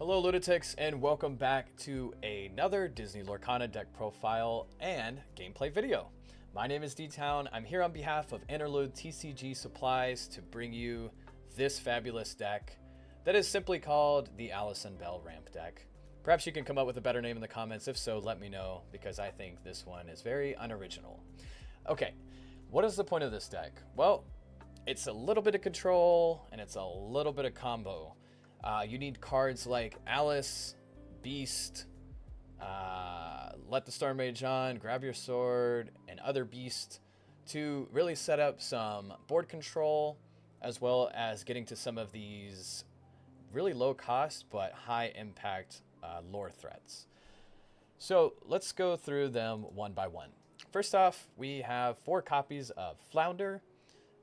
Hello Lunatics, and welcome back to another Disney Lorcana deck profile and gameplay video. My name is D-Town. I'm here on behalf of Interlude TCG Supplies to bring you this fabulous deck that is simply called the Allison Bell Ramp deck. Perhaps you can come up with a better name in the comments. If so, let me know, because I think this one is very unoriginal. Okay, what is the point of this deck? Well, it's a little bit of control and it's a little bit of combo. You need cards like Alice, Beast, Let the Storm Rage On, Grab Your Sword, and other Beast to really set up some board control, as well as getting to some of these really low cost but high impact lore threats. So let's go through them one by one. First off, we have 4 copies of Flounder.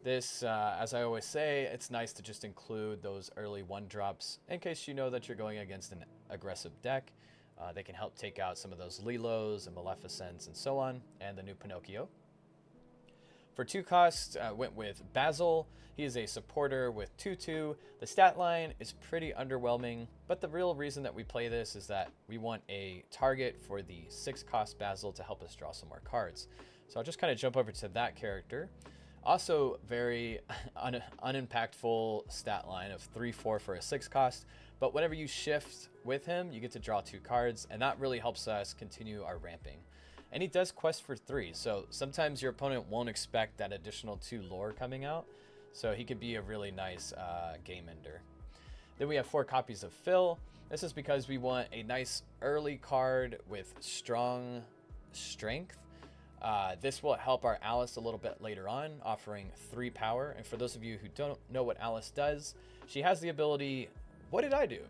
This, as I always say, it's nice to just include those early 1-drops in case you know that you're going against an aggressive deck. They can help take out some of those Lilos and Maleficents and so on, and the new Pinocchio. For 2 costs, went with Basil. He is a supporter with 2/2. The stat line is pretty underwhelming, but the real reason that we play this is that we want a target for the 6-cost Basil to help us draw some more cards. So I'll just kind of jump over to that character. Also, very unimpactful stat line of 3/4 for a 6 cost, but whenever you shift with him, you get to draw 2 cards, and that really helps us continue our ramping. And he does quest for 3, so sometimes your opponent won't expect that additional 2 lore coming out, so he could be a really nice game ender. Then we have 4 copies of Phil. This is because we want a nice early card with strong strength. This will help our Alice a little bit later on, offering 3 power. And for those of you who don't know what Alice does, she has the ability, what did I do?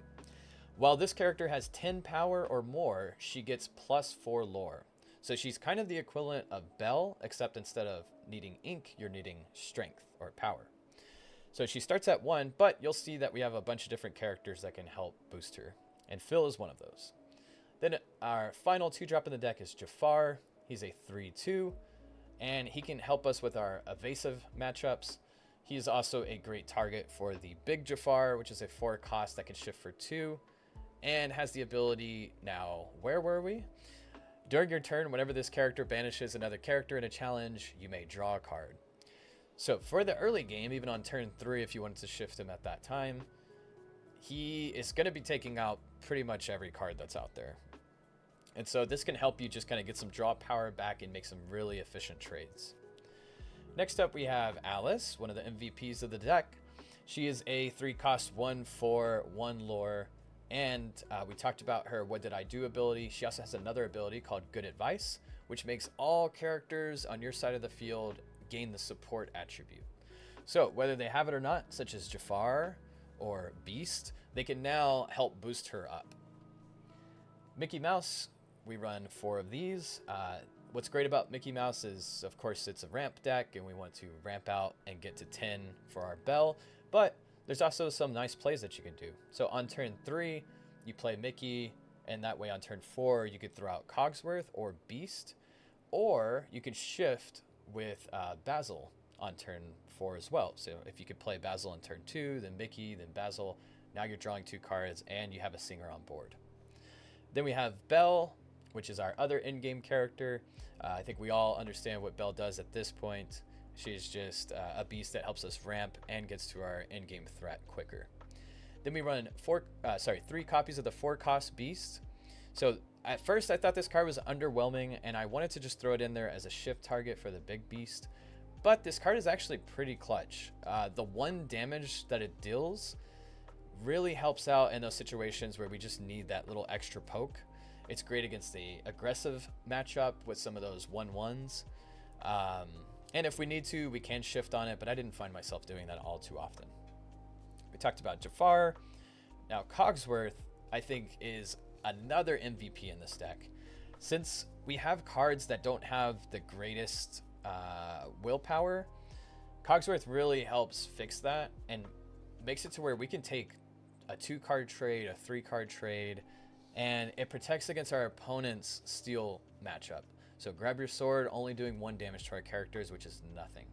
While this character has 10 power or more, she gets +4 lore. So she's kind of the equivalent of Belle, except instead of needing ink, you're needing strength or power. So she starts at 1, but you'll see that we have a bunch of different characters that can help boost her. And Phil is one of those. Then our final 2-drop in the deck is Jafar. He's a 3/2, and he can help us with our evasive matchups. He's also a great target for the big Jafar, which is a 4 cost that can shift for 2, and has the ability now, where were we? During your turn, whenever this character banishes another character in a challenge, you may draw a card. So for the early game, even on turn 3, if you wanted to shift him at that time, he is going to be taking out pretty much every card that's out there. And so this can help you just kind of get some draw power back and make some really efficient trades. Next up, we have Alice, one of the MVPs of the deck. She is a 3-cost 1/4, 1 lore. And we talked about her What Did I Do ability. She also has another ability called Good Advice, which makes all characters on your side of the field gain the support attribute. So whether they have it or not, such as Jafar or Beast, they can now help boost her up. Mickey Mouse. We run 4 of these. What's great about Mickey Mouse is, of course, it's a ramp deck, and we want to ramp out and get to 10 for our Bell. But there's also some nice plays that you can do. So on turn 3, you play Mickey, and that way on turn 4, you could throw out Cogsworth or Beast, or you could shift with Basil on turn 4 as well. So if you could play Basil on turn 2, then Mickey, then Basil, now you're drawing 2 cards, and you have a singer on board. Then we have Belle, which is our other in-game character. I think we all understand what Belle does at this point. She's just a beast that helps us ramp and gets to our in-game threat quicker. Then we run 3 copies of the 4-cost Beast. So at first I thought this card was underwhelming, and I wanted to just throw it in there as a shift target for the big Beast. But this card is actually pretty clutch. The 1 damage that it deals really helps out in those situations where we just need that little extra poke. It's great against the aggressive matchup with some of those 1/1s. And if we need to, we can shift on it, but I didn't find myself doing that all too often. We talked about Jafar. Now, Cogsworth, I think, is another MVP in this deck. Since we have cards that don't have the greatest willpower, Cogsworth really helps fix that and makes it to where we can take a 2-card trade, a 3-card trade, and it protects against our opponent's steal matchup. So Grab Your Sword only doing 1 damage to our characters, which is nothing.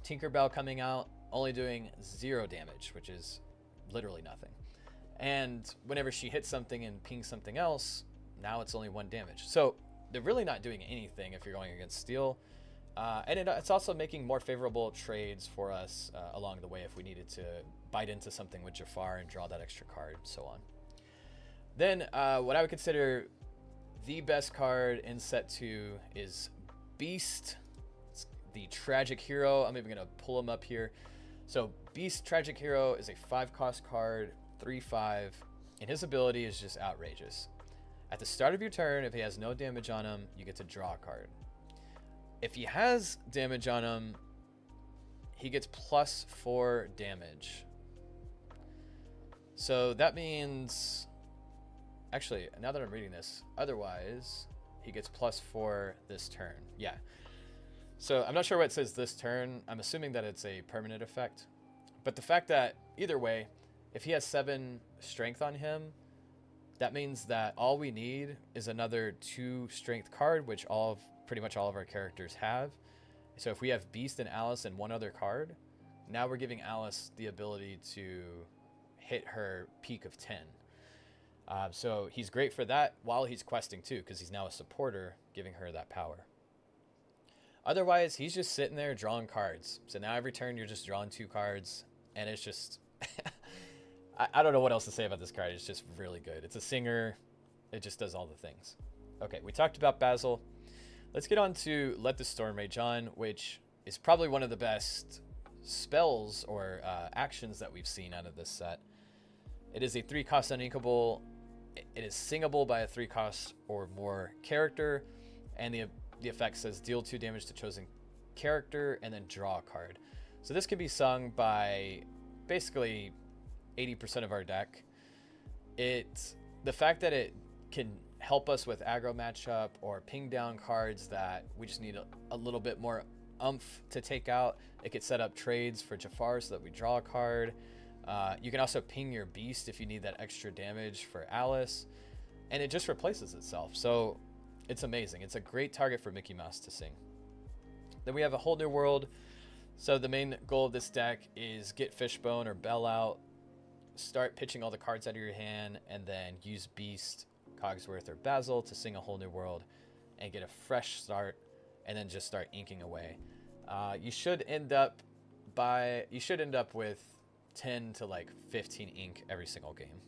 Tinkerbell coming out only doing 0 damage, which is literally nothing. And whenever she hits something and pings something else, now it's only 1 damage. So they're really not doing anything if you're going against steel. And it's also making more favorable trades for us along the way if we needed to bite into something with Jafar and draw that extra card, so on. Then what I would consider the best card in set 2 is Beast. It's the Tragic Hero. I'm even going to pull him up here. So Beast Tragic Hero is a 5-cost card, 3/5, and his ability is just outrageous. At the start of your turn, if he has no damage on him, you get to draw a card. If he has damage on him, he gets +4 damage. So that means, actually, now that I'm reading this, otherwise he gets +4 this turn. Yeah. So I'm not sure what it says this turn. I'm assuming that it's a permanent effect. But the fact that either way, if he has 7 strength on him, that means that all we need is another 2 strength card, which pretty much all of our characters have. So if we have Beast and Alice and 1 other card, now we're giving Alice the ability to hit her peak of 10. So he's great for that while he's questing too, because he's now a supporter, giving her that power. Otherwise, he's just sitting there drawing cards. So now every turn you're just drawing 2 cards, and it's just... I don't know what else to say about this card. It's just really good. It's a singer. It just does all the things. Okay, we talked about Basil. Let's get on to Let the Storm Rage On, which is probably one of the best spells or actions that we've seen out of this set. It is a 3-cost uninkable. It is singable by a 3-cost or more character, and the effect says deal 2 damage to chosen character and then draw a card. So this can be sung by basically 80% of our deck. The fact that it can help us with aggro matchup or ping down cards that we just need a little bit more oomph to take out. It could set up trades for Jafar so that we draw a card. You can also ping your Beast if you need that extra damage for Alice, and it just replaces itself. So it's amazing. It's a great target for Mickey Mouse to sing. Then we have a Whole New World. So the main goal of this deck is get Fishbone or Bell out, start pitching all the cards out of your hand, and then use Beast, Cogsworth, or Basil to sing a Whole New World and get a fresh start, and then just start inking away. You should end up with 10 to like 15 ink every single game.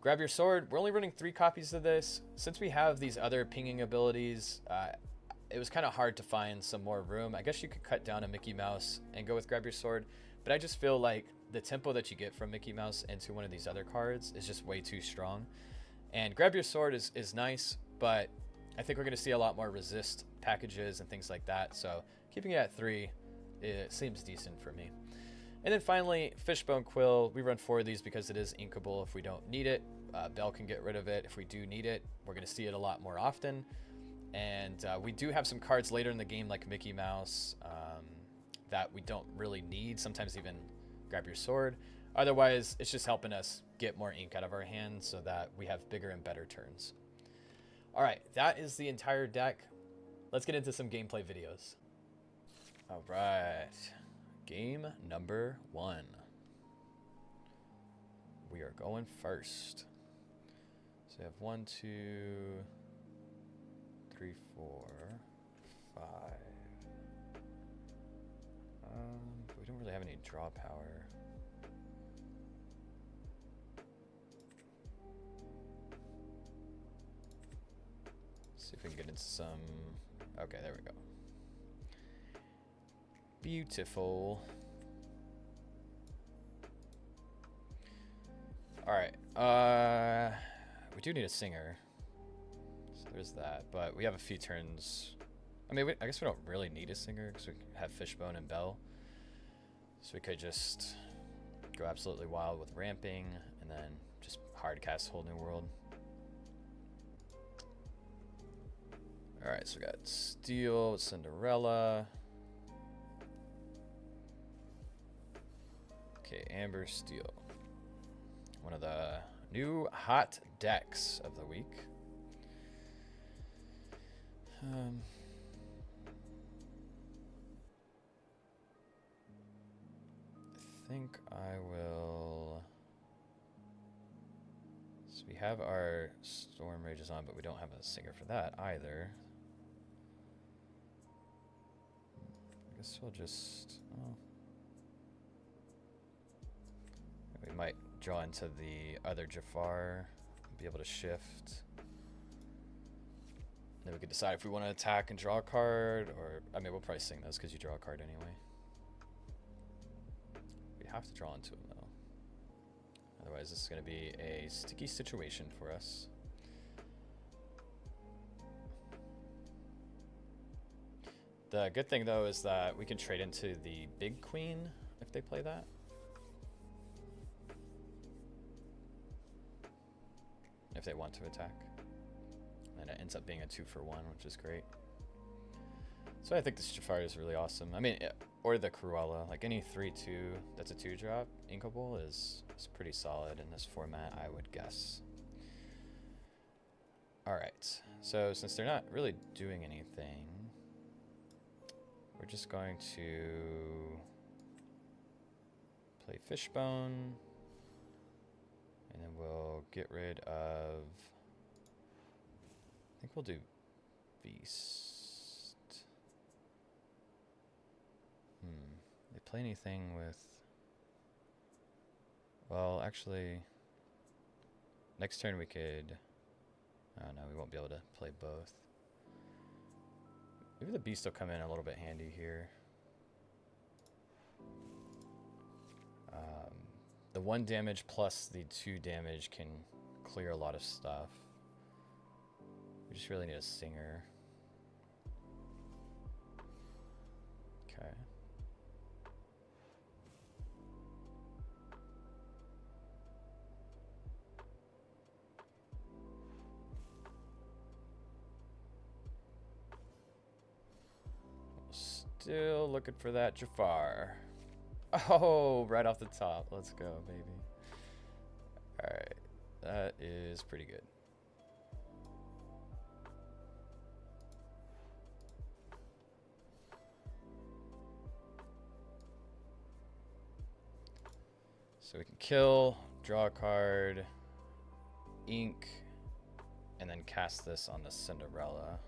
Grab Your Sword. We're only running 3 copies of this. Since we have these other pinging abilities, it was kind of hard to find some more room. I guess you could cut down a Mickey Mouse and go with Grab Your Sword, but I just feel like the tempo that you get from Mickey Mouse into one of these other cards is just way too strong. And Grab Your Sword is nice, but I think we're going to see a lot more resist packages and things like that. So keeping it at 3, it seems decent for me. And then finally, Fishbone Quill. We run 4 of these because it is inkable if we don't need it. Bell can get rid of it if we do need it. We're going to see it a lot more often. And we do have some cards later in the game like Mickey Mouse that we don't really need. Sometimes even Grab Your Sword. Otherwise, it's just helping us get more ink out of our hands so that we have bigger and better turns. All right, that is the entire deck. Let's get into some gameplay videos. All right, game number 1. We are going first. So we have 1, 2, 3, 4, 5. We don't really have any draw power. See if we can get into some... Okay, there we go. Beautiful. Alright, we do need a singer. So there's that, but we have a few turns. I mean, I guess we don't really need a singer because we have Fishbone and Bell. So we could just go absolutely wild with ramping and then just hard cast Whole New World. Alright, so we got Steel, Cinderella. Okay, Amber, Steel. One of the new hot decks of the week. I think I will So we have our Storm Rages on, but we don't have a singer for that either. I guess we'll just... Oh. We might draw into the other Jafar, be able to shift. Then we could decide if we want to attack and draw a card, or... I mean, we'll probably sing those because you draw a card anyway. We have to draw into them, though. Otherwise, this is going to be a sticky situation for us. The good thing, though, is that we can trade into the big queen if they play that. If they want to attack. And it ends up being a 2-for-1, which is great. So I think this Jafar is really awesome. I mean, or the Cruella. Like any 3-2 that's a 2-drop, inkable is pretty solid in this format, I would guess. Alright, so since they're not really doing anything, we're just going to play Fishbone, and then we'll get rid of... I think we'll do Beast. They play anything with... Well, actually, next turn we could... Oh no, we won't be able to play both. Maybe the Beast will come in a little bit handy here. The 1 damage plus the 2 damage can clear a lot of stuff. We just really need a singer. Okay. Still looking for that Jafar. Oh, right off the top. Let's go, baby. Alright. That is pretty good. So we can kill, draw a card, ink, and then cast this on the Cinderella.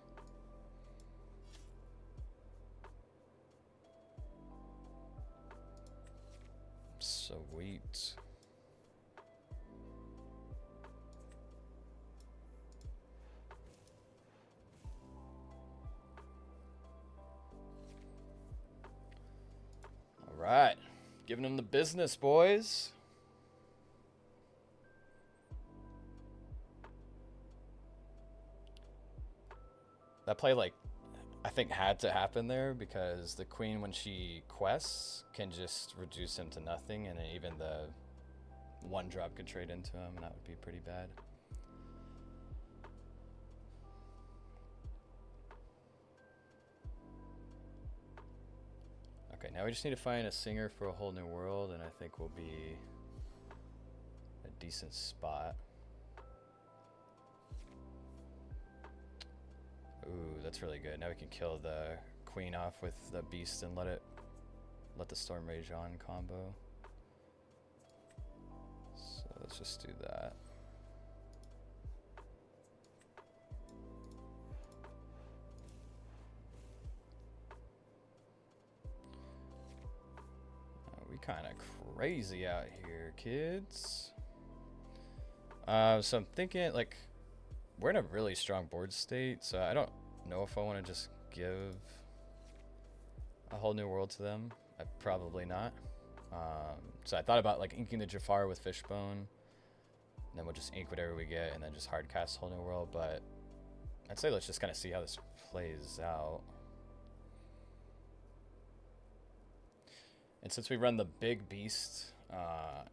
Sweet. All right, giving them the business, boys. That play, like, I think had to happen there because the queen, when she quests, can just reduce him to nothing, and then even the 1-drop could trade into him, and that would be pretty bad. Okay, now we just need to find a singer for a whole new world, and I think we'll be a decent spot. Ooh, that's really good. Now we can kill the queen off with the beast and let the Storm Rage on combo. So let's just do that. We kind of crazy out here, kids. So I'm thinking, like, we're in a really strong board state, so I don't know if I want to just give a whole new world to them. Probably not. So I thought about like inking the Jafar with Fishbone, and then we'll just ink whatever we get, and then just hard cast whole new world. But I'd say let's just kind of see how this plays out. And since we run the big beast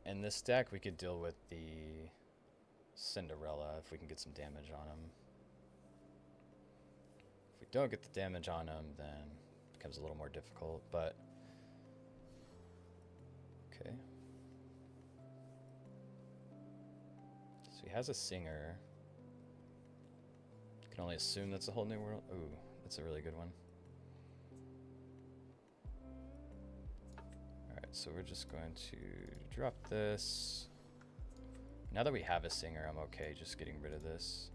in this deck, we could deal with the Cinderella if we can get some damage on him. If we don't get the damage on him, then it becomes a little more difficult, but okay. So he has a singer. You can only assume that's a whole new world. Ooh, that's a really good one. Alright, so we're just going to drop this. Now that we have a singer, I'm okay just getting rid of this.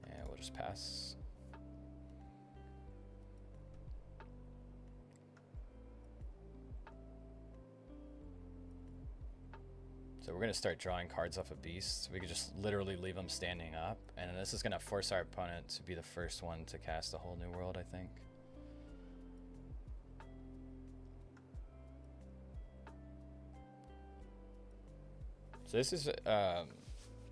And we'll just pass. So we're going to start drawing cards off of beasts. We could just literally leave them standing up. And this is going to force our opponent to be the first one to cast a whole new world, I think. So this is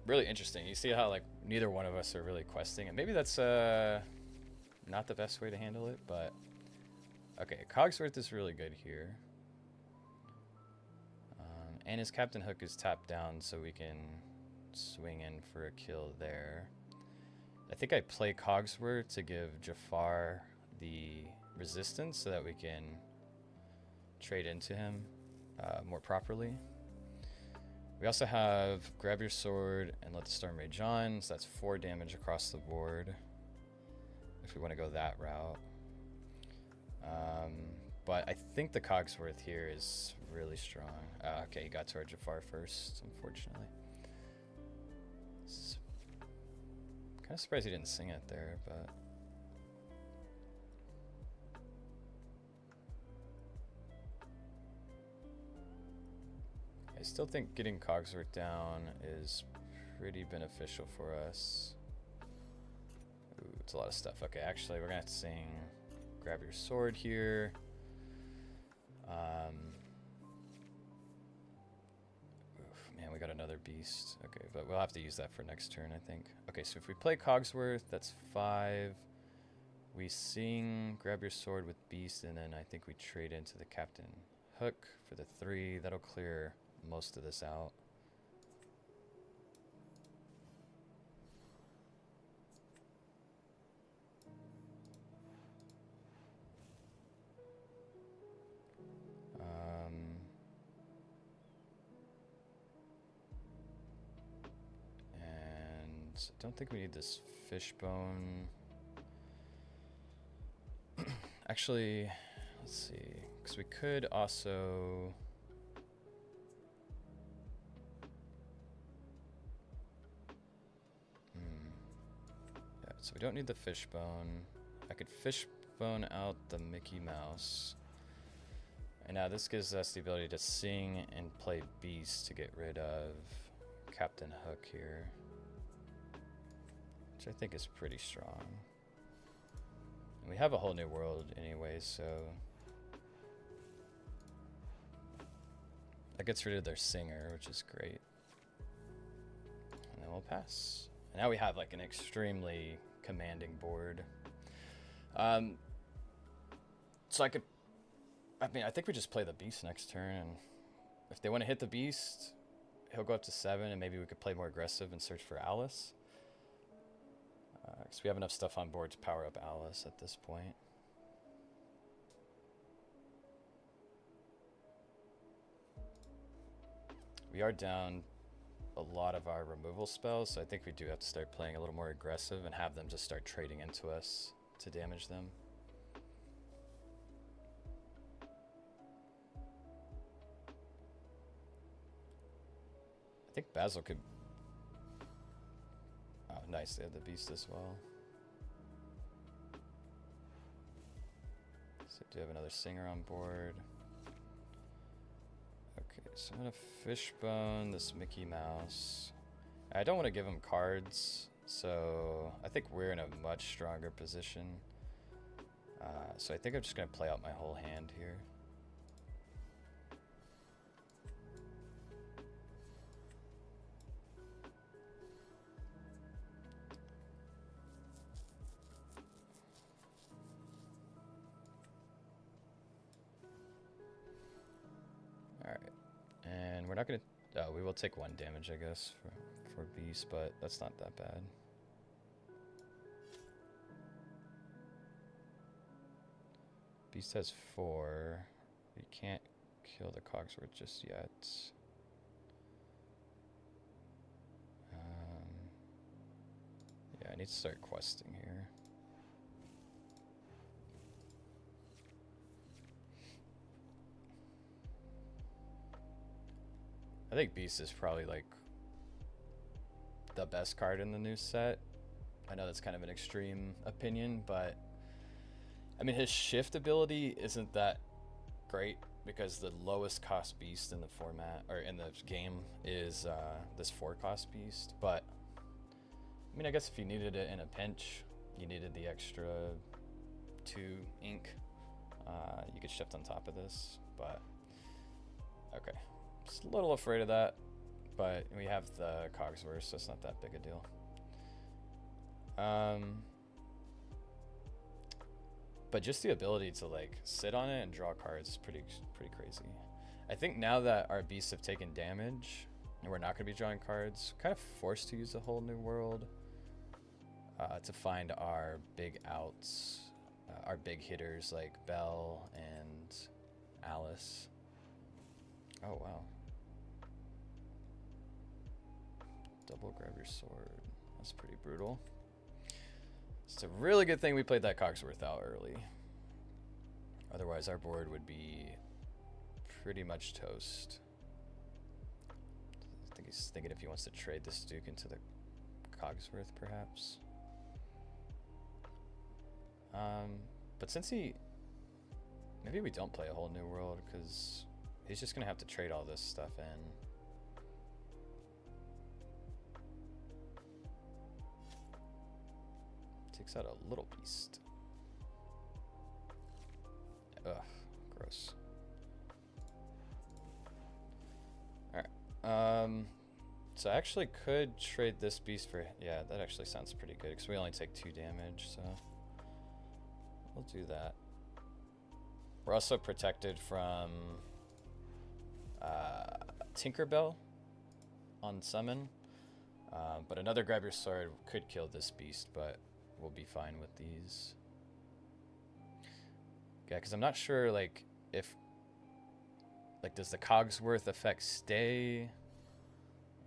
really interesting. You see how like neither one of us are really questing. And maybe that's not the best way to handle it. But okay, Cogsworth is really good here. And his Captain Hook is tapped down, so we can swing in for a kill there. I think I play Cogsworth to give Jafar the resistance so that we can trade into him more properly. We also have Grab Your Sword and Let the Storm Rage On, so that's 4 damage across the board if we want to go that route. But I think the Cogsworth here is really strong. Okay, he got to our Jafar first, unfortunately. Kind of surprised he didn't sing it there, but... I still think getting Cogsworth down is pretty beneficial for us. Ooh, it's a lot of stuff. Okay, actually, we're gonna have to sing Grab Your Sword here. Man, we got another beast. Okay, but we'll have to use that for next turn, I think. Okay, so if we play Cogsworth, that's 5. We sing Grab Your Sword with beast, and then I think we trade into the Captain Hook for the 3. That'll clear most of this out. And I don't think we need this fishbone. Actually, let's see, because we could also... Yeah, so we don't need the fishbone. I could fishbone out the Mickey Mouse. And now this gives us the ability to sing and play beast to get rid of Captain Hook here, which I think is pretty strong. And we have a whole new world anyway, so that gets rid of their singer, which is great. And then we'll pass. And now we have like an extremely commanding board. So I think we just play the beast next turn, and if they want to hit the beast, he'll go up to 7, and maybe we could play more aggressive and search for Alice. Because we have enough stuff on board to power up Alice at this point. We are down a lot of our removal spells, so I think we do have to start playing a little more aggressive and have them just start trading into us to damage them. I think Basil could... Oh, nice, they have the beast as well. So do have another singer on board. Okay, so I'm gonna fishbone this Mickey Mouse. I don't want to give him cards, so I think we're in a much stronger position. So I think I'm just gonna play out my whole hand here. We're not gonna... Oh, we will take 1 damage, I guess, for Beast, but that's not that bad. Beast has 4. We can't kill the Cogsworth just yet. Yeah, I need to start questing here. I think Beast is probably like the best card in the new set. I know that's kind of an extreme opinion, but I mean his shift ability isn't that great because the lowest cost beast in the format or in the game is this 4 cost beast. But I mean, I guess if you needed it in a pinch, you needed the extra 2 ink, you could shift on top of this. But okay, just a little afraid of that, but we have the Cogsworth, so it's not that big a deal. But just the ability to like sit on it and draw cards is pretty crazy. I think now that our beasts have taken damage and we're not going to be drawing cards, kind of forced to use a whole new world to find our big outs, our big hitters like Belle and Alice. Oh wow. Double grab your sword. That's pretty brutal. It's a really good thing we played that Cogsworth out early. Otherwise, our board would be pretty much toast. I think he's thinking if he wants to trade this Duke into the Cogsworth, perhaps. But since maybe we don't play a whole new world because he's just gonna have to trade all this stuff in. Takes out a little beast. Ugh, gross. Alright. So I actually could trade this beast for... Yeah, that actually sounds pretty good because we only take 2 damage, so... We'll do that. We're also protected from... Tinkerbell on summon. But another grab your sword could kill this beast, but... we'll be fine with these. Yeah, because I'm not sure, like, if... like, does the Cogsworth effect stay?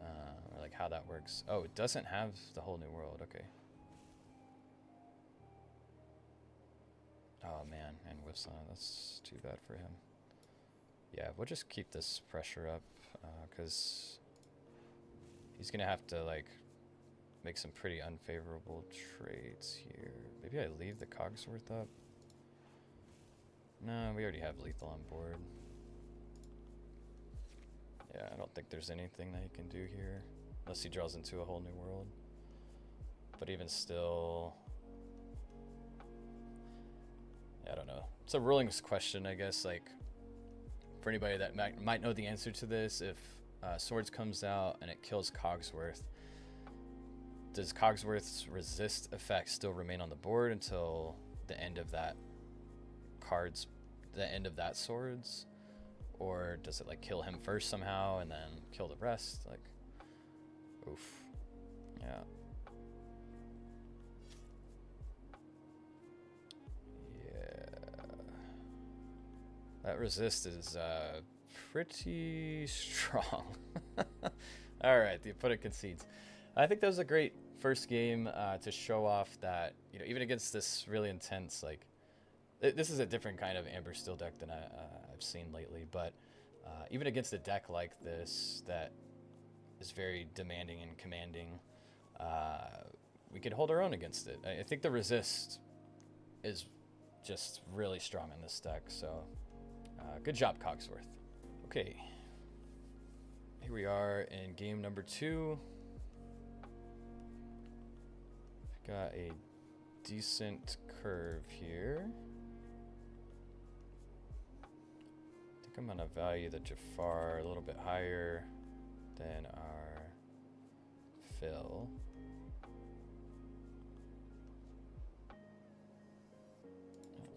Or, like, how that works. Oh, it doesn't have the whole new world. Okay. Oh, man. And whiffs on it. That's too bad for him. Yeah, we'll just keep this pressure up, because he's going to have to, like... make some pretty unfavorable trades here. Maybe I leave the Cogsworth up. No, we already have lethal on board. Yeah, I don't think there's anything that he can do here. Unless he draws into a whole new world. But even still... yeah, I don't know. It's a rulings question, I guess. Like, for anybody that might know the answer to this, if Swords comes out and it kills Cogsworth, does Cogsworth's resist effect still remain on the board until the end of that Swords? Or does it like kill him first somehow and then kill the rest? Like, oof. Yeah. Yeah. That resist is pretty strong. Alright, the opponent concedes. I think that was a great first game to show off that, you know, even against this really intense, like, this is a different kind of Amber Steel deck than I've seen lately, but even against a deck like this that is very demanding and commanding, we could hold our own against it. I think the resist is just really strong in this deck, so good job, Cogsworth. Okay, here we are in game number 2. Got a decent curve here. I think I'm gonna value the Jafar a little bit higher than our fill.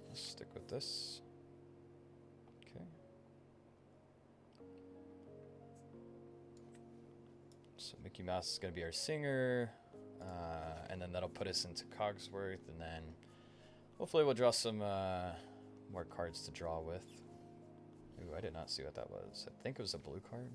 Let's stick with this. Okay. So Mickey Mouse is gonna be our singer. And then that'll put us into Cogsworth, and then hopefully we'll draw some more cards to draw with. Ooh, I did not see what that was. I think it was a blue card.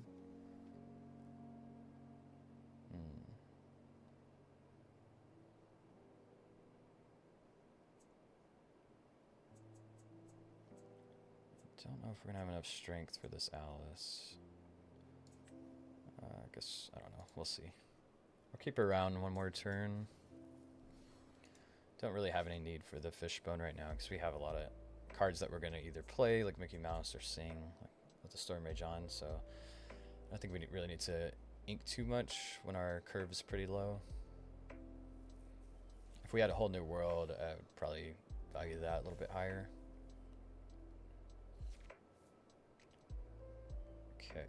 Don't know if we're gonna have enough strength for this Alice. I guess, I don't know. We'll see. I'll keep her around one more turn. Don't really have any need for the Fishbone right now because we have a lot of cards that we're going to either play, like Mickey Mouse, or sing, like with the Storm Rage on. So I don't think we really need to ink too much when our curve is pretty low. If we had a whole new world, I would probably value that a little bit higher. Okay.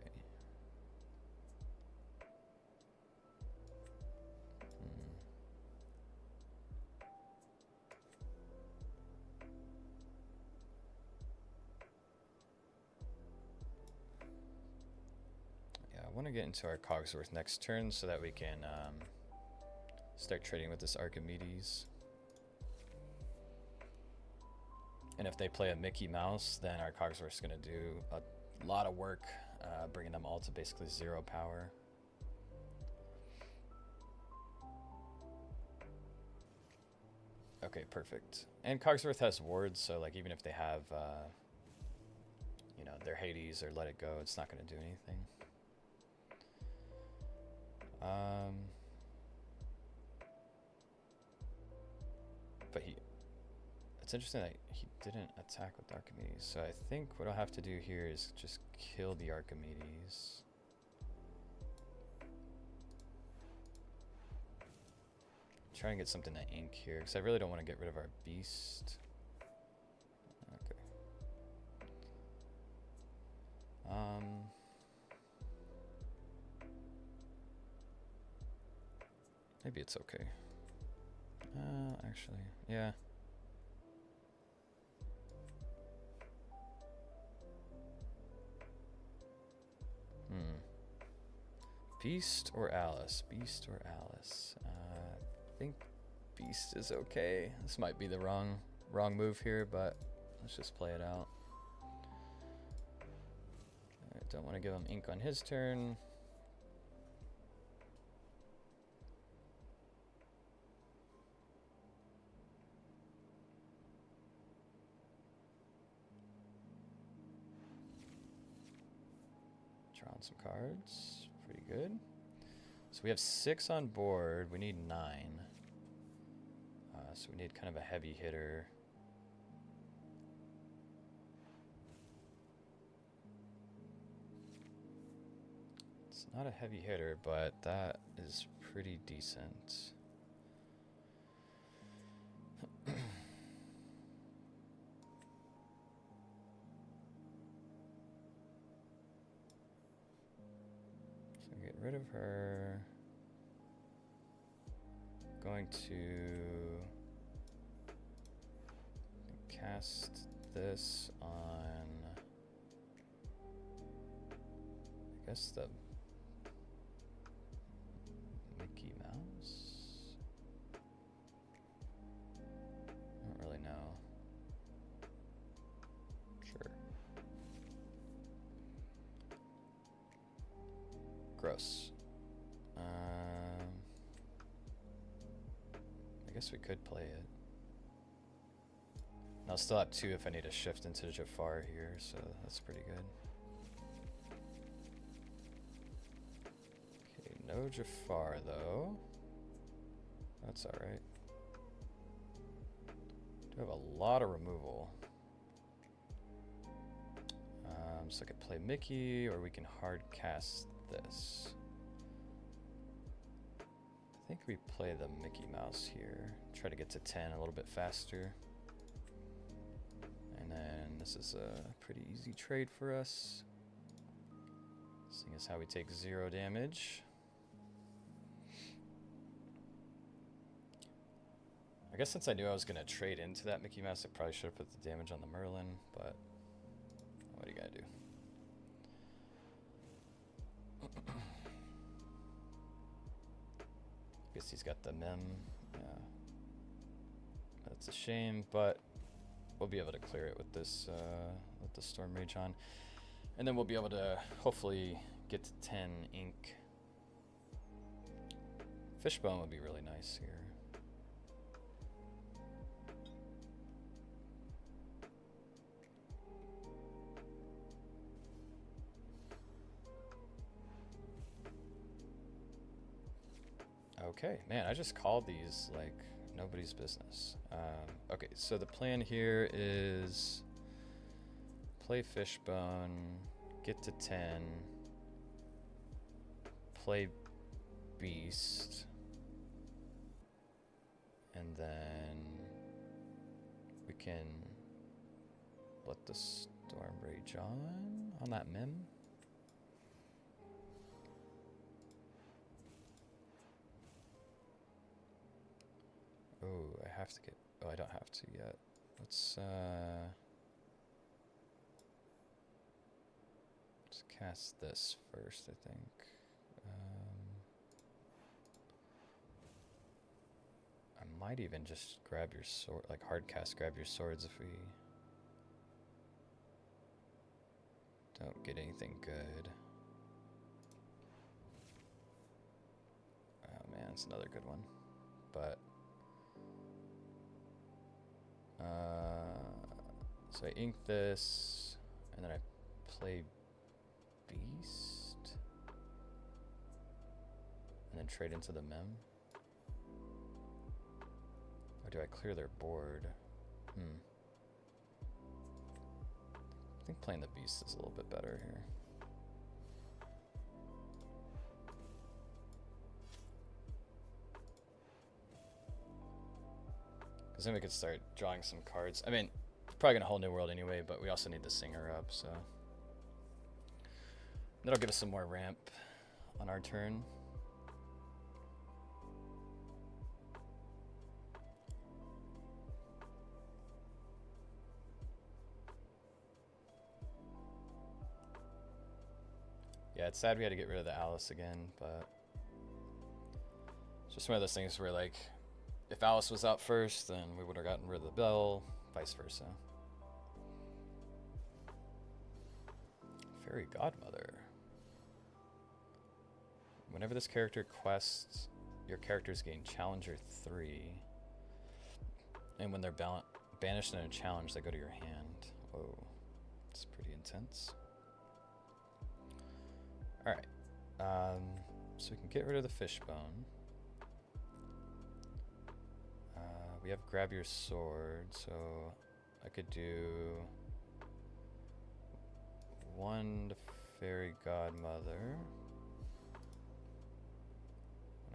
Yeah, I want to get into our Cogsworth next turn so that we can start trading with this Archimedes. And if they play a Mickey Mouse, then our Cogsworth's going to do a lot of work, bringing them all to basically 0 power. Okay, perfect. And Cogsworth has wards, so like even if they have, you know, their Hades or Let It Go, it's not going to do anything. But it's interesting that he didn't attack with Archimedes. So I think what I'll have to do here is just kill the Archimedes. Try and get something to ink here, because I really don't want to get rid of our beast. Okay. Maybe it's okay. Actually, yeah. Beast or Alice? Beast or Alice? I think Beast is okay. This might be the wrong move here, but let's just play it out. I don't want to give him ink on his turn. Draw on some cards. Pretty good. So we have 6 on board. We need 9. So we need kind of a heavy hitter. It's not a heavy hitter, but that is pretty decent. So get rid of her. Going to cast this on, I guess, the Mickey Mouse? I don't really know. Sure. Gross. I guess we could play it. And I'll still have 2 if I need to shift into Jafar here, so that's pretty good. Okay, no Jafar though. That's alright. Do have a lot of removal. So I could play Mickey, or we can hard cast this. I think we play the Mickey Mouse here. Try to get to 10 a little bit faster. And then this is a pretty easy trade for us, seeing as how we take 0 damage. I guess since I knew I was going to trade into that Mickey Mouse, I probably should have put the damage on the Merlin, but what do you gotta do? Guess he's got the mem. Yeah. That's a shame, but we'll be able to clear it with this with the Storm Rage on. And then we'll be able to hopefully get to 10 ink. Fishbone would be really nice here. Okay, man, I just called these like nobody's business. Okay, so the plan here is play Fishbone, get to 10, play Beast, and then we can let the storm rage on that Mim. Oh, I have to get... Oh, I don't have to yet. Let's cast this first, I think. I might even just grab your sword, like hard cast grab your swords if we don't get anything good. Oh man, it's another good one. But so I ink this, and then I play Beast, and then trade into the Mem. Or do I clear their board? I think playing the Beast is a little bit better here. Because then we could start drawing some cards. I mean, probably gonna whole new world anyway, but we also need the Singer up, so. That'll give us some more ramp on our turn. Yeah, it's sad we had to get rid of the Alice again, but it's just one of those things where, like, if Alice was out first, then we would have gotten rid of the Bell, vice versa. Fairy Godmother. Whenever this character quests, your characters gain Challenger 3. And when they're banished in a challenge, they go to your hand. Whoa, it's pretty intense. Alright, so we can get rid of the Fishbone. We have grab your sword, so I could do one to Fairy Godmother.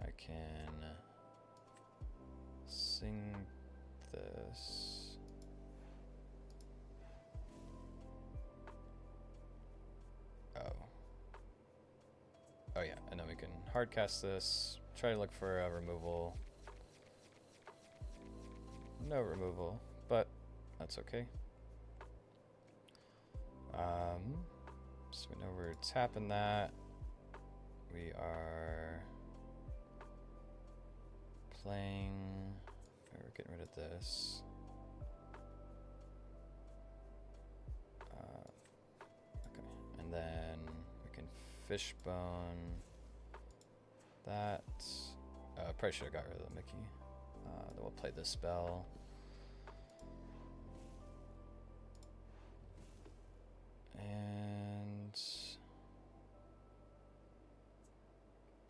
I can sing this. Oh yeah, and then we can hard cast this, try to look for a removal. No removal, but that's okay. So we know we're tapping that. We are playing, we're getting rid of this. Okay, and then we can Fishbone that. Probably should have got rid of the Mickey. Then we'll play this spell. And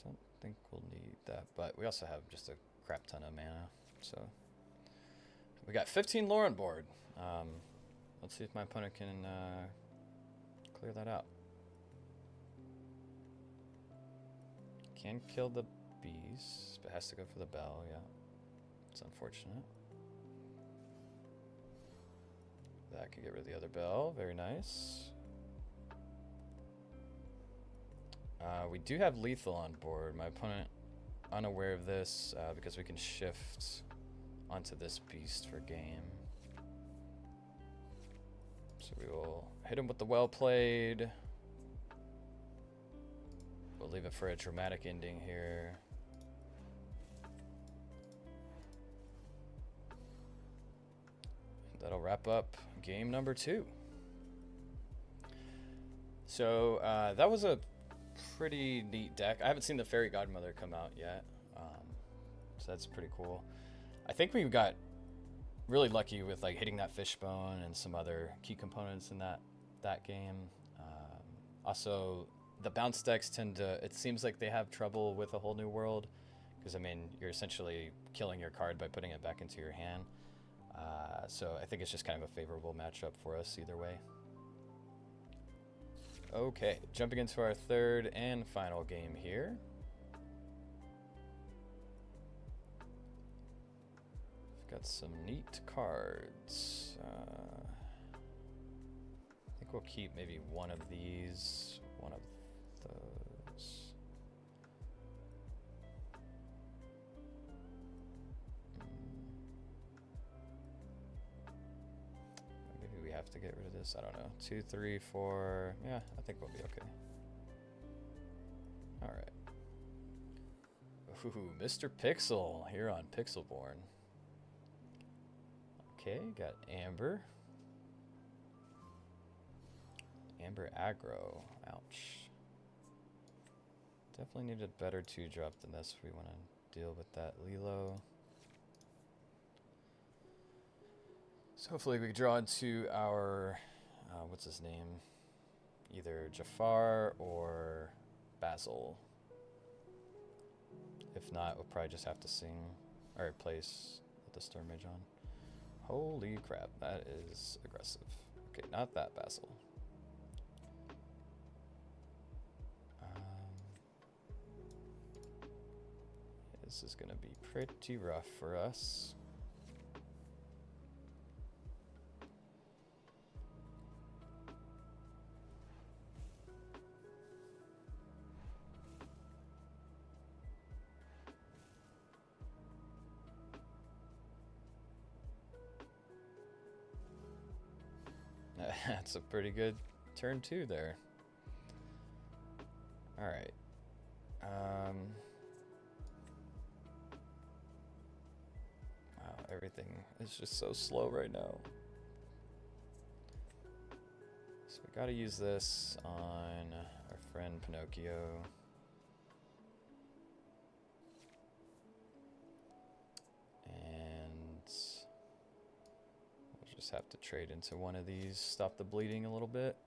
don't think we'll need that, but we also have just a crap ton of mana. So we got 15 lore on board. Let's see if my opponent can clear that out. Can kill the beast, but has to go for the bell, yeah. It's unfortunate. That could get rid of the other bell, very nice. We do have lethal on board. My opponent unaware of this because we can shift onto this beast for game. So we will hit him with the well played. We'll leave it for a dramatic ending here. That'll wrap up game number 2. So that was a pretty neat deck. I haven't seen the Fairy Godmother come out yet, so that's pretty cool. I think we got really lucky with like hitting that Fishbone and some other key components in that game. Also, the bounce decks tend to, it seems like they have trouble with a whole new world because I mean you're essentially killing your card by putting it back into your hand. So I think it's just kind of a favorable matchup for us either way. Okay, jumping into our third and final game here. We've got some neat cards. I think we'll keep maybe one of these, one of those. Maybe we have to get rid of this. I don't know. 2, 3, 4. Yeah, I think we'll be okay. All right. Ooh, Mr. Pixel here on Pixelborn. Okay, got Amber. Amber aggro. Ouch. Definitely need a better 2-drop than this if we want to deal with that Lilo. So hopefully we can draw into our, what's his name? Either Jafar or Basil. If not, we'll probably just have to sing, or place the Storm Mage on. Holy crap, that is aggressive. Okay, not that Basil. This is gonna be pretty rough for us. That's a pretty good turn 2 there. All right. Wow, everything is just so slow right now. So we gotta use this on our friend Pinocchio. And we'll just have to trade into one of these, stop the bleeding a little bit.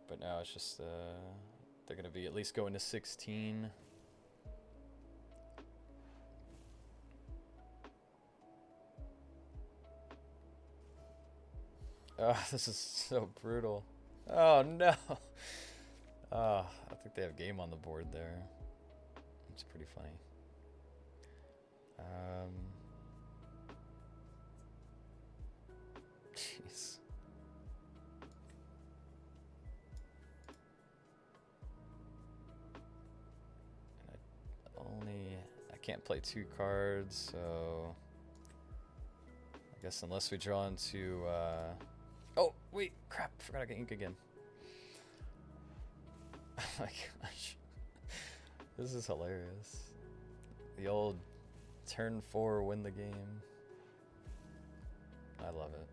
But now it's just, they're gonna be at least going to 16. Oh, this is so brutal. Oh no. Oh, I think they have game on the board there. It's pretty funny. Jeez. I can't play 2 cards, so I guess unless we draw into, oh, wait, crap, forgot I got ink again. Oh my gosh. This is hilarious. The old turn 4 win the game. I love it.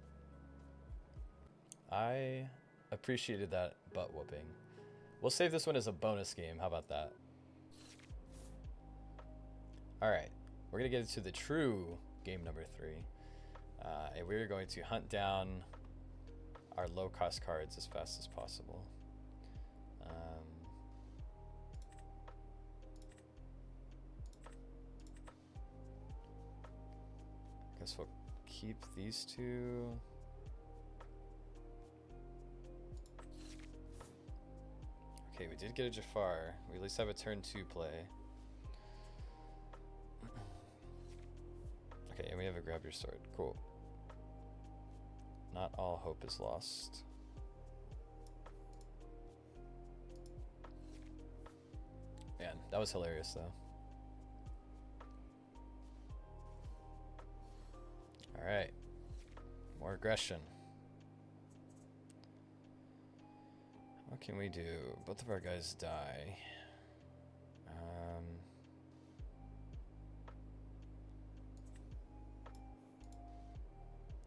I appreciated that butt whooping. We'll save this one as a bonus game. How about that? Alright, we're going to get into the true game number 3. And we're going to hunt down our low-cost cards as fast as possible. Guess we'll keep these 2. Okay, we did get a Jafar. We at least have a turn 2 play. Okay, and we have a grab your sword. Cool. Not all hope is lost. Man, that was hilarious though. Alright. More aggression. What can we do? Both of our guys die.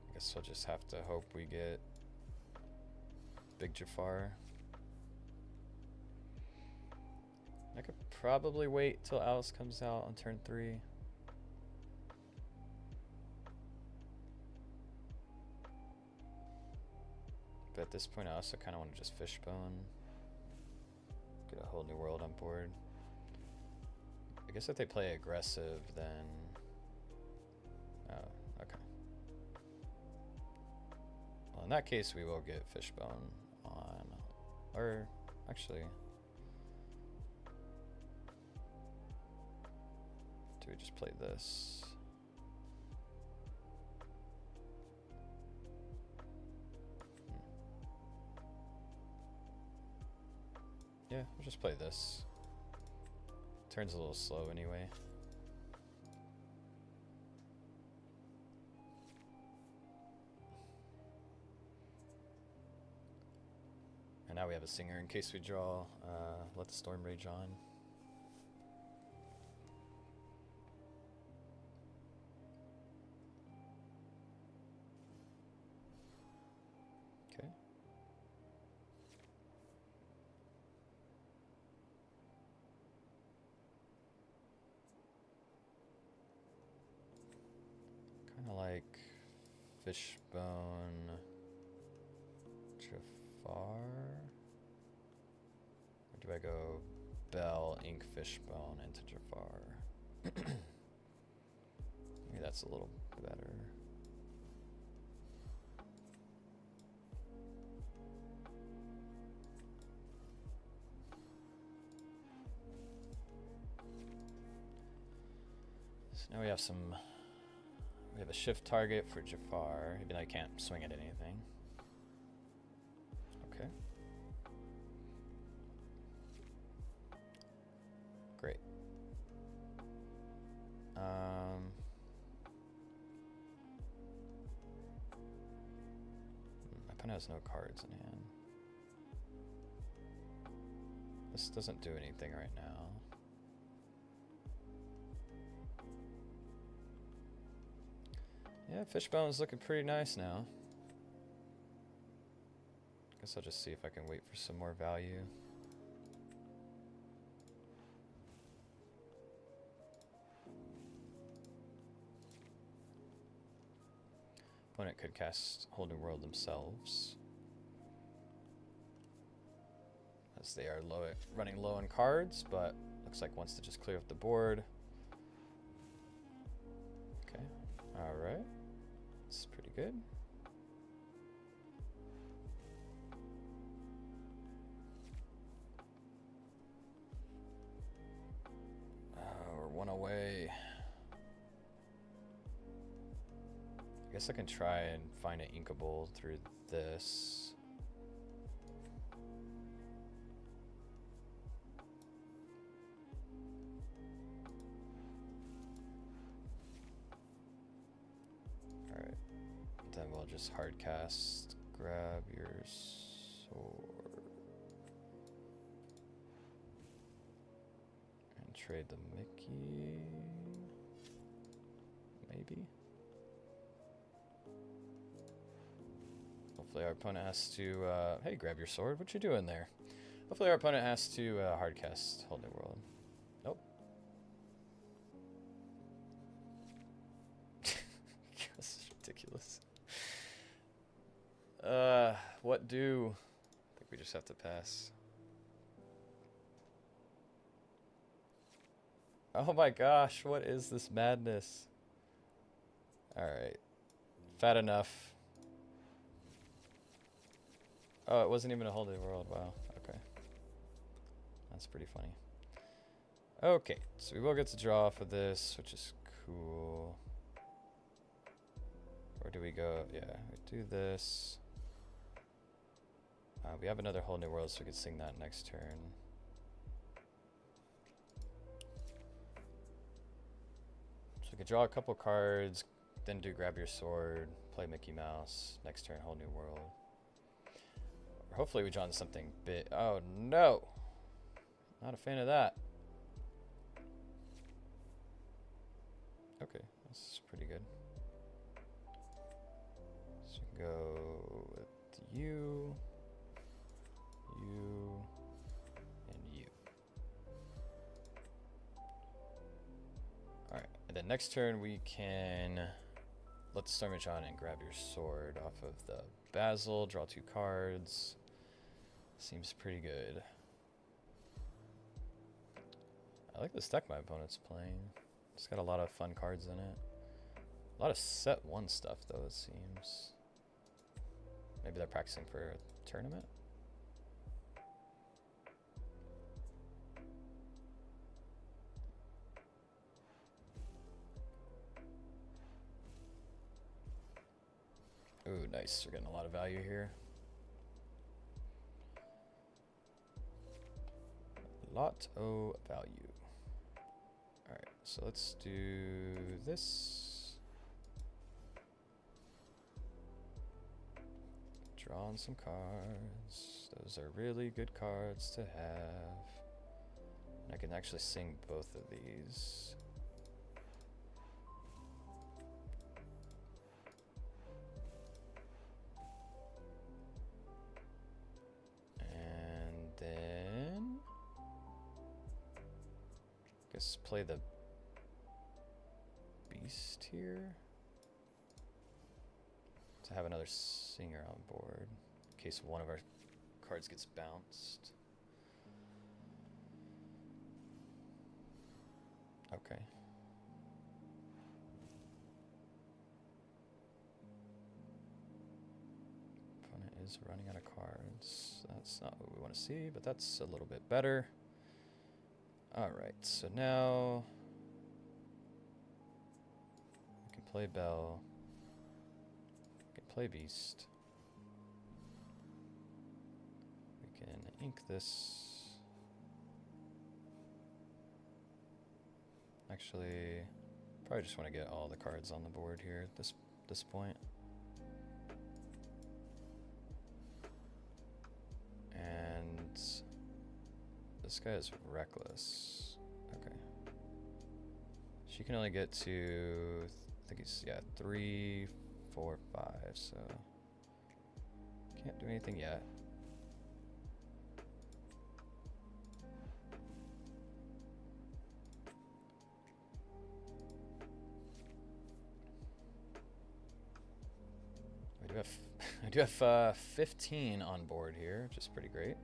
I guess we'll just have to hope we get Big Jafar. I could probably wait till Alice comes out on turn 3. But at this point I also kind of want to just fishbone. Get a whole new world on board. I guess if they play aggressive, then... Oh, okay. Well, in that case, we will get Fishbone on... Or, actually... Do we just play this? Yeah, we'll just play this. Turn's a little slow anyway. And now we have a singer in case we draw Let the Storm Rage On. Okay. Kind of like Fishbone, Jafar, or do I go Bell, Ink, Fishbone into Jafar? Maybe that's a little better. So now we have some. We have a shift target for Jafar, even though I can't swing at anything. Okay. Great. My opponent has no cards in hand. This doesn't do anything right now. Yeah, Fishbone's looking pretty nice now. Guess I'll just see if I can wait for some more value. Opponent could cast Whole New World themselves, as they are running low on cards, but looks like wants to just clear up the board. Okay, alright. It's pretty good. We're one away. I guess I can try and find an Inkable through this. Alright. Then we'll just hard cast, grab your sword, and trade the Mickey. Maybe. Hopefully our opponent has to, hey, grab your sword. What you doing there? Hopefully our opponent has to hard cast Whole New World. Nope. This is ridiculous. What do? I think we just have to pass. Oh my gosh, what is this madness? Alright. Fat enough. Oh, it wasn't even a Whole New World. Wow. Okay. That's pretty funny. Okay, so we will get to draw for this, which is cool. Where do we go? Yeah, we do this. We have another Whole New World, so we could sing that next turn. So we could draw a couple cards, then do grab your sword, play Mickey Mouse, next turn Whole New World. Or hopefully we draw something big. Oh no! Not a fan of that. Okay, that's pretty good. So we can go with you, and you. Alright, and then next turn we can let the Stormage on and grab your sword off of the Basil, draw 2 cards. Seems pretty good. I like this deck my opponent's playing. It's got a lot of fun cards in it. A lot of set 1 stuff, though, it seems. Maybe they're practicing for a tournament? Ooh, nice. We're getting a lot of value here. Lot of value. Alright, so let's do this. Draw on some cards. Those are really good cards to have. And I can actually sing both of these. And then guess play the beast here to have another singer on board in case one of our cards gets bounced. Okay. Opponent is running out of cards. That's not what we want to see, but that's a little bit better. Alright, so now we can play Bell. We can play Beast. We can ink this. Actually, probably just want to get all the cards on the board here at this point. And this guy is reckless. Okay. She can only get to, I think he's, yeah, 3, 4, 5, so can't do anything yet. I do have 15 on board here, which is pretty great.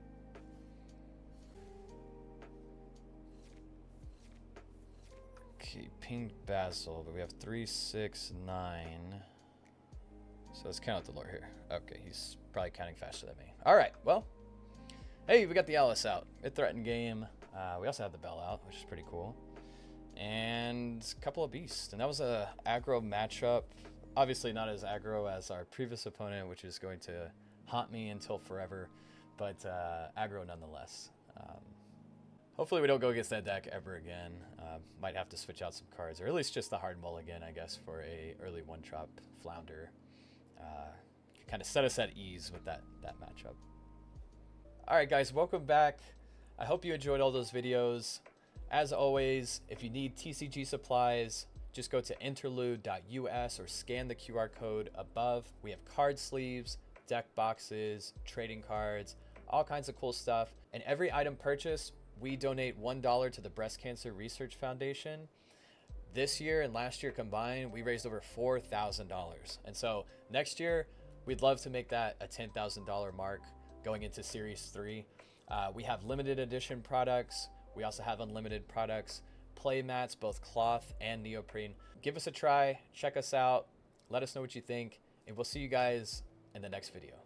Okay, pinged Basil, but we have 3, 6, 9. So let's count the lore here. Okay, he's probably counting faster than me. All right, well, hey, we got the Alice out. Mid-threatened game. We also had the Bell out, which is pretty cool. And a couple of Beasts. And that was a aggro matchup. Obviously not as aggro as our previous opponent, which is going to haunt me until forever, but aggro nonetheless. Hopefully we don't go against that deck ever again. Might have to switch out some cards, or at least just the hard mulligan, I guess, for a early one-drop Flounder. Kind of set us at ease with that matchup. All right, guys, welcome back. I hope you enjoyed all those videos. As always, if you need TCG supplies, just go to interlude.us or scan the QR code above. We have card sleeves, deck boxes, trading cards, all kinds of cool stuff. And every item purchased, we donate $1 to the Breast Cancer Research Foundation. This year and last year combined, we raised over $4,000. And so next year, we'd love to make that a $10,000 mark going into Series 3. We have limited edition products. We also have unlimited products. Play mats, both cloth and neoprene. Give us a try, check us out, let us know what you think, and we'll see you guys in the next video.